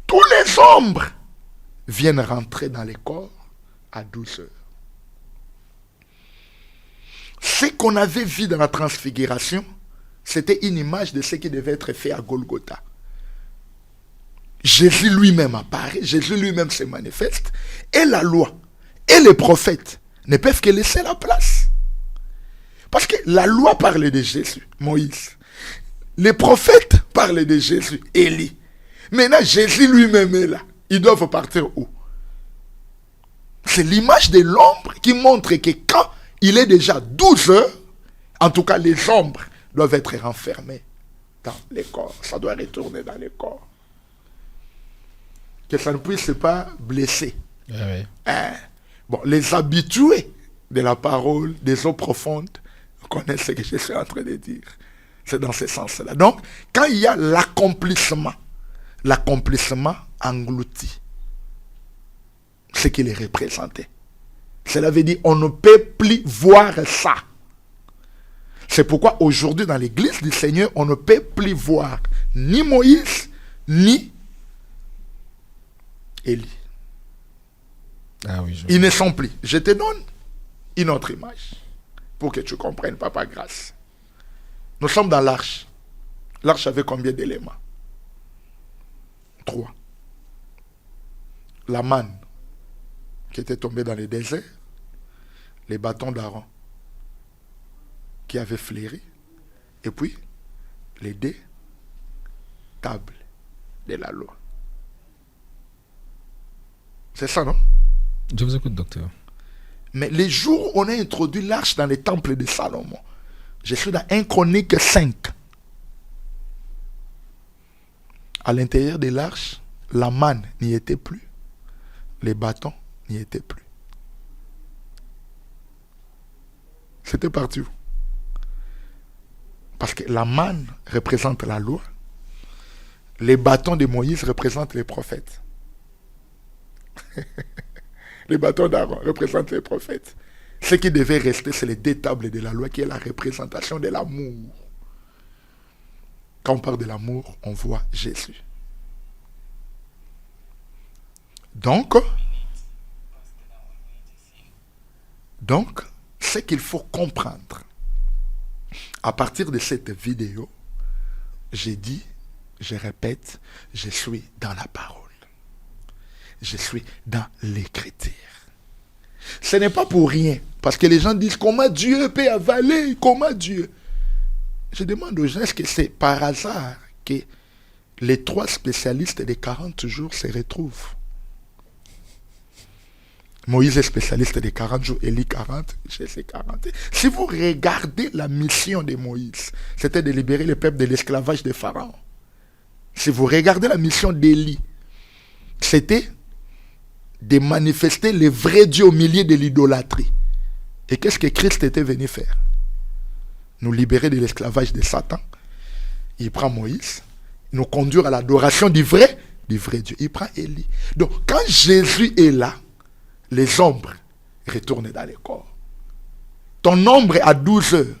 Tous les ombres viennent rentrer dans le corps à 12 heures. Ce qu'on avait vu dans la transfiguration, c'était une image de ce qui devait être fait à Golgotha. Jésus lui-même apparaît, Jésus lui-même se manifeste, et la loi et les prophètes ne peuvent que laisser la place. Parce que la loi parlait de Jésus, Moïse. Les prophètes parlaient de Jésus, Élie. Maintenant, Jésus lui-même est là. Ils doivent partir où? C'est l'image de l'ombre qui montre que quand il est déjà 12 heures, en tout cas les ombres doivent être renfermées dans les corps. Ça doit retourner dans les corps. Que ça ne puisse pas blesser. Ouais. Bon, les habitués de la parole, des eaux profondes, connaissent ce que je suis en train de dire. C'est dans ce sens-là. Donc, quand il y a l'accomplissement engloutit ce qu'il est représenté. Cela veut dire on ne peut plus voir ça. C'est pourquoi aujourd'hui dans l'église du Seigneur, on ne peut plus voir ni Moïse, ni Élie. Ah oui, Ils ne sont plus. Je te donne une autre image pour que tu comprennes, papa, grâce. Nous sommes dans l'arche. L'arche avait combien d'éléments? 3. La manne qui était tombée dans le désert, les bâtons d'Aaron qui avaient fleuri, et puis les 2 tables de la loi. C'est ça, non? Je vous écoute, docteur. Mais les jours où on a introduit l'arche dans les temples de Salomon, je suis dans 1 Chronique 5. À l'intérieur de l'arche, la manne n'y était plus, les bâtons n'y étaient plus. C'était parti où? Parce que la manne représente la loi, les bâtons de Moïse représentent les prophètes. Les bâtons d'Aaron représentent les prophètes. Ce qui devait rester, c'est les 2 tables de la loi, qui est la représentation de l'amour. Quand on parle de l'amour, on voit Jésus. Donc, ce qu'il faut comprendre, à partir de cette vidéo, j'ai dit, je répète, je suis dans la parole. Je suis dans l'écriture. Ce n'est pas pour rien, parce que les gens disent, comment Dieu peut avaler, comment Dieu... Je demande aux gens, est-ce que c'est par hasard que les 3 spécialistes des 40 jours se retrouvent? Moïse est spécialiste des 40 jours, Élie 40, Jésus 40. Si vous regardez la mission de Moïse, c'était de libérer le peuple de l'esclavage de Pharaon. Si vous regardez la mission d'Élie, c'était de manifester le vrai Dieu au milieu de l'idolâtrie. Et qu'est-ce que Christ était venu faire? Nous libérer de l'esclavage de Satan. Il prend Moïse, nous conduire à l'adoration du vrai Dieu. Il prend Élie. Donc, quand Jésus est là, les ombres retournent dans les corps. Ton ombre à 12 heures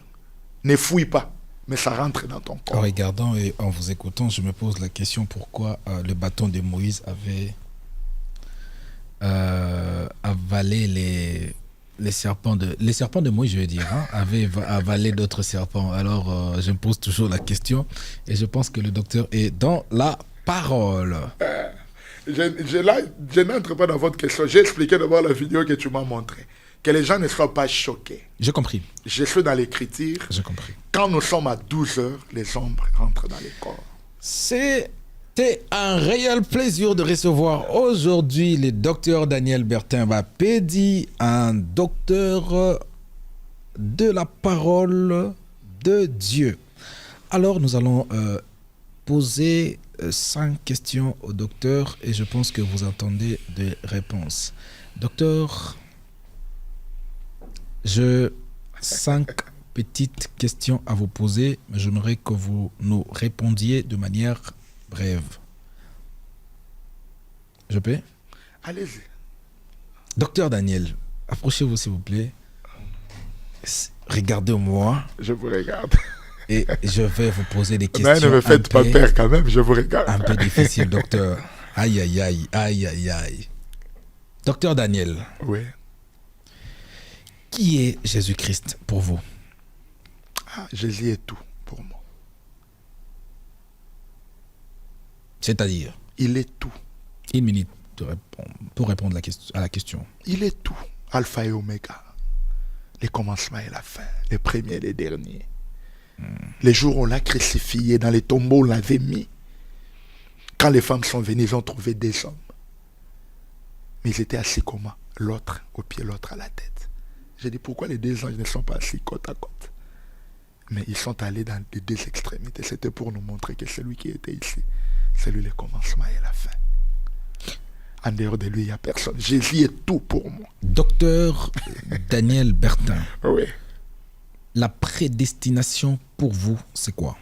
ne fouille pas, mais ça rentre dans ton corps. En regardant et en vous écoutant, je me pose la question pourquoi le bâton de Moïse avait avalé les serpents de Moïse, je veux dire, avait avalé d'autres serpents. Alors, je me pose toujours la question et je pense que le docteur est dans la parole. Je n'entre pas dans votre question. J'ai expliqué d'abord la vidéo que tu m'as montrée. Que les gens ne soient pas choqués. J'ai compris. Je suis dans l'écriture. J'ai compris. Quand nous sommes à 12 heures, les ombres rentrent dans les corps. C'était un réel plaisir de recevoir aujourd'hui le docteur Daniel Bertin Bapedi, un docteur de la parole de Dieu. Alors, nous allons poser 5 questions au docteur et je pense que vous entendez des réponses. Docteur, j'ai 5 petites questions à vous poser, mais j'aimerais que vous nous répondiez de manière brève. Je peux? Allez-y. Docteur Daniel, approchez-vous s'il vous plaît. Regardez-moi. Je vous regarde. Et je vais vous poser des questions. Mais ne me faites pas peur quand même, je vous regarde. Un peu difficile, docteur. Aïe, aïe, aïe, aïe, aïe, aïe. Docteur Daniel. Oui. Qui est Jésus-Christ pour vous? Jésus est tout pour moi. C'est-à-dire? Il est tout. Une minute pour répondre à la question. Il est tout. Alpha et Oméga. Les commencements et la fin. Les premiers et les derniers. Les jours où on l'a crucifié, dans les tombeaux on l'avait mis. Quand les femmes sont venues, ils ont trouvé des hommes. Mais ils étaient assis comment? L'autre au pied, l'autre à la tête. J'ai dit, pourquoi les 2 anges ne sont pas assis côte à côte? Mais ils sont allés dans les 2 extrémités. C'était pour nous montrer que celui qui était ici, c'est lui le commencement et la fin. En dehors de lui, il n'y a personne. Jésus est tout pour moi. Docteur Daniel Bertin. Oui. La prédestination pour vous, c'est quoi?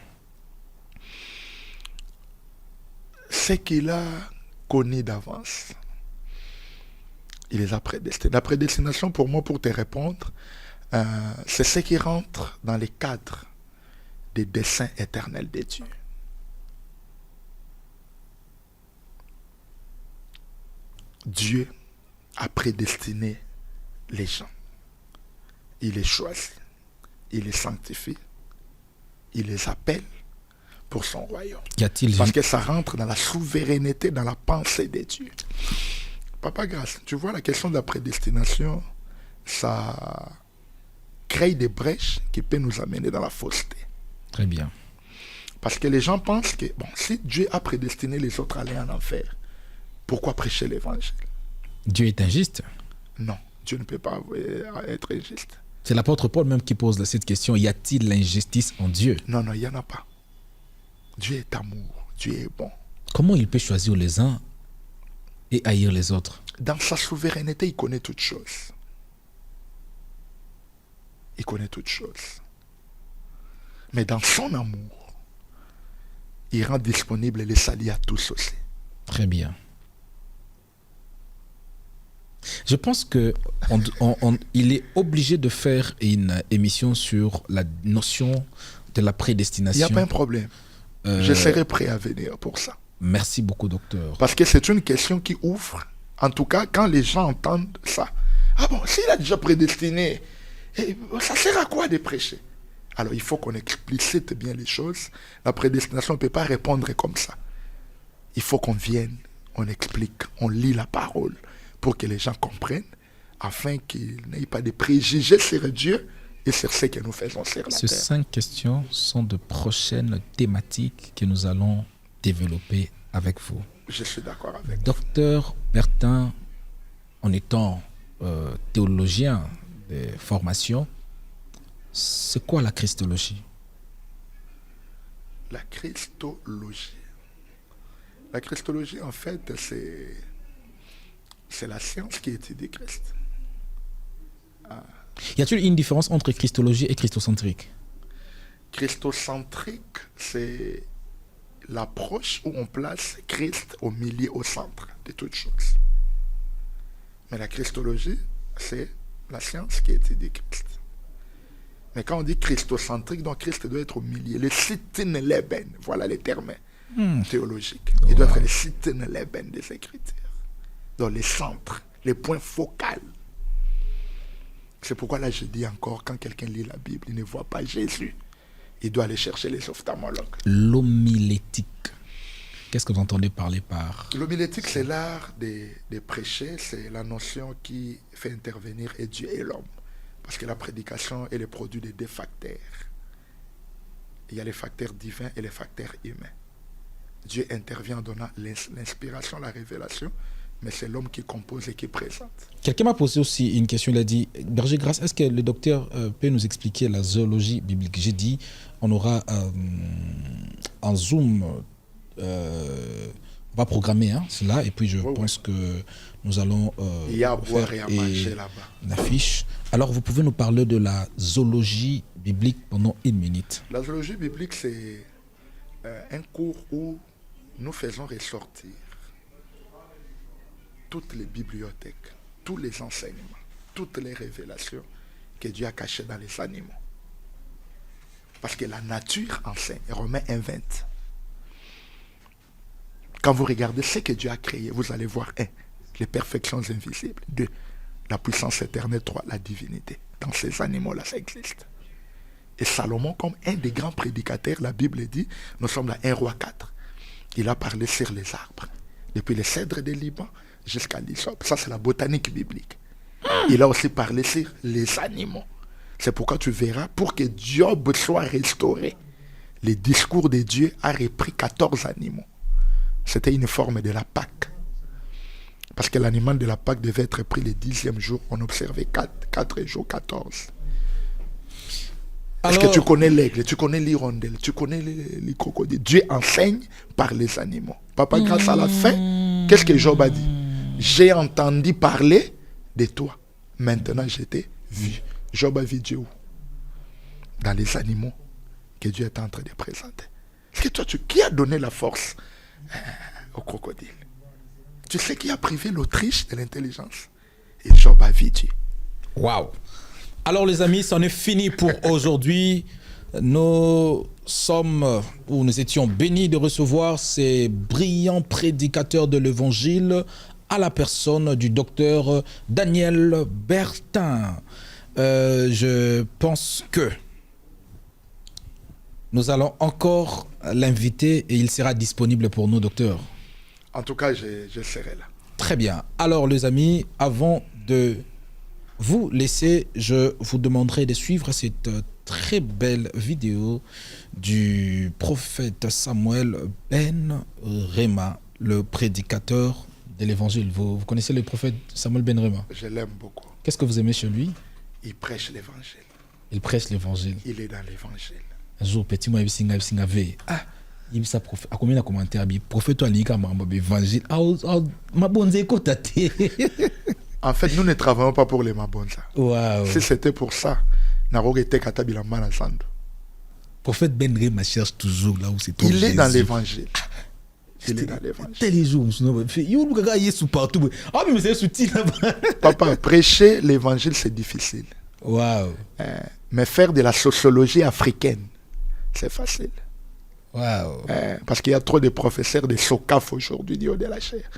Ce qu'il a connu d'avance, il les a prédestinés. La prédestination pour moi, pour te répondre, c'est ce qui rentre dans les cadres des desseins éternels de Dieu. Dieu a prédestiné les gens. Il les choisit. Il les sanctifie. Il les appelle pour son royaume. Parce que ça rentre dans la souveraineté, dans la pensée de Dieu. Papa Grâce, tu vois la question de la prédestination, ça crée des brèches qui peuvent nous amener dans la fausseté. Très bien. Parce que les gens pensent que, bon, si Dieu a prédestiné les autres à aller en enfer, pourquoi prêcher l'évangile? Dieu est injuste? Non, Dieu ne peut pas être injuste. C'est l'apôtre Paul même qui pose cette question. Y a-t-il l'injustice en Dieu? Non, il n'y en a pas. Dieu est amour, Dieu est bon. Comment il peut choisir les uns et haïr les autres? Dans sa souveraineté, il connaît toutes choses. Il connaît toutes choses. Mais dans son amour, il rend disponible les salis à tous aussi. Très bien. Je pense qu'il est obligé de faire une émission sur la notion de la prédestination. Il n'y a pas un problème. Je serai prêt à venir pour ça. Merci beaucoup, docteur. Parce que c'est une question qui ouvre, en tout cas, quand les gens entendent ça. Ah bon, s'il a déjà prédestiné, ça sert à quoi de prêcher? Alors, il faut qu'on explicite bien les choses. La prédestination ne peut pas répondre comme ça. Il faut qu'on vienne, on explique, on lit la parole pour que les gens comprennent, afin qu'ils n'aient pas de préjugés sur Dieu et sur ce que nous faisons sur la Ces terre. 5 questions sont de prochaines thématiques que nous allons développer avec vous. Je suis d'accord avec vous. Docteur Bertin, en étant théologien de formation, c'est quoi la christologie? La christologie. La christologie, en fait, c'est la science qui étudie Christ. Y a-t-il une différence entre christologie et christocentrique? Christocentrique, c'est l'approche où on place Christ au milieu, au centre de toutes choses. Mais la christologie, c'est la science qui étudie Christ. Mais quand on dit christocentrique, donc Christ doit être au milieu. Le Sittin Leben, voilà les termes théologiques. Il doit être le Sittin Leben des Écritures. Dans les centres, les points focaux. C'est pourquoi là je dis encore, quand quelqu'un lit la Bible, il ne voit pas Jésus. Il doit aller chercher les ophtalmologues. L'homilétique. Qu'est-ce que vous entendez parler par... L'homilétique, c'est l'art de prêcher. C'est la notion qui fait intervenir et Dieu et l'homme. Parce que la prédication est le produit de 2 facteurs. Il y a les facteurs divins et les facteurs humains. Dieu intervient en donnant l'inspiration, la révélation, mais c'est l'homme qui compose et qui présente. Quelqu'un m'a posé aussi une question, il a dit, Berger Grasse, est-ce que le docteur peut nous expliquer la zoologie biblique? J'ai dit, on aura un Zoom, on va programmer cela, et puis je pense que nous allons il y a à boire et à manger là-bas. L'affiche. Alors, vous pouvez nous parler de la zoologie biblique pendant 1 minute. La zoologie biblique, c'est un cours où nous faisons ressortir toutes les bibliothèques, tous les enseignements, toutes les révélations que Dieu a cachées dans les animaux. Parce que la nature enseigne. Romains 1:20. Quand vous regardez ce que Dieu a créé, vous allez voir 1. Les perfections invisibles. 2. La puissance éternelle. 3. La divinité. Dans ces animaux-là, ça existe. Et Salomon, comme un des grands prédicateurs, la Bible dit, nous sommes là 1 Roi 4. Il a parlé sur les arbres. Depuis les cèdres des Liban jusqu'à l'hysope. Ça, c'est la botanique biblique. Il a aussi parlé sur les animaux. C'est pourquoi tu verras, pour que Job soit restauré, le discours de Dieu a repris 14 animaux. C'était une forme de la Pâque. Parce que l'animal de la Pâque devait être pris le 10e jour. On observait 4 jours, 14. Est-ce que tu connais l'aigle, tu connais l'hirondelle, tu connais les crocodiles? Dieu enseigne par les animaux. Papa, grâce à la fin, qu'est-ce que Job a dit? J'ai entendu parler de toi. Maintenant, je t'ai vu. Job a vu Dieu où? Dans les animaux que Dieu est en train de présenter. Est-ce que toi, qui a donné la force au crocodile? Tu sais qui a privé l'Autriche de l'intelligence? Et Job a vu Dieu. Waouh! Alors les amis, c'en est fini pour aujourd'hui. Nous étions bénis de recevoir ces brillants prédicateurs de l'évangile à la personne du docteur Daniel Bertin. Je pense que nous allons encore l'inviter et il sera disponible pour nous, docteur. En tout cas, je serai là. Très bien. Alors les amis, avant de vous laisser, je vous demanderai de suivre cette très belle vidéo du prophète Samuel Ben Rema, le prédicateur de l'évangile. Vous connaissez le prophète Samuel Ben Rema? Je l'aime beaucoup. Qu'est-ce que vous aimez chez lui? Il prêche l'évangile. Il prêche l'évangile. Il est dans l'évangile. Un jour, petit moi, il il y a prophète. À combien de commentaires? Prophète, toi, il y a l'évangile. Ma bonne écoute. En fait, nous ne travaillons pas pour les Mabonza. Wow. Si c'était pour ça, Prophète Ben Rema cherche toujours là où c'est ton Il est Jésus. dans l'évangile. Il est dans l'évangile. Tel jour, il est partout. Ah, mais c'est sous-titre là-bas. Papa, prêcher l'évangile, c'est difficile. Waouh. Mais faire de la sociologie africaine, c'est facile. Waouh. Parce qu'il y a trop de professeurs de SOCAF aujourd'hui, Dieu de la chair.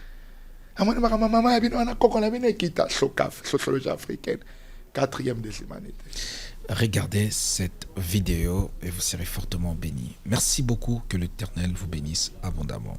SOCAF, sociologie africaine, 4e des humanités. Regardez cette vidéo et vous serez fortement bénis. Merci beaucoup, que l'Éternel vous bénisse abondamment.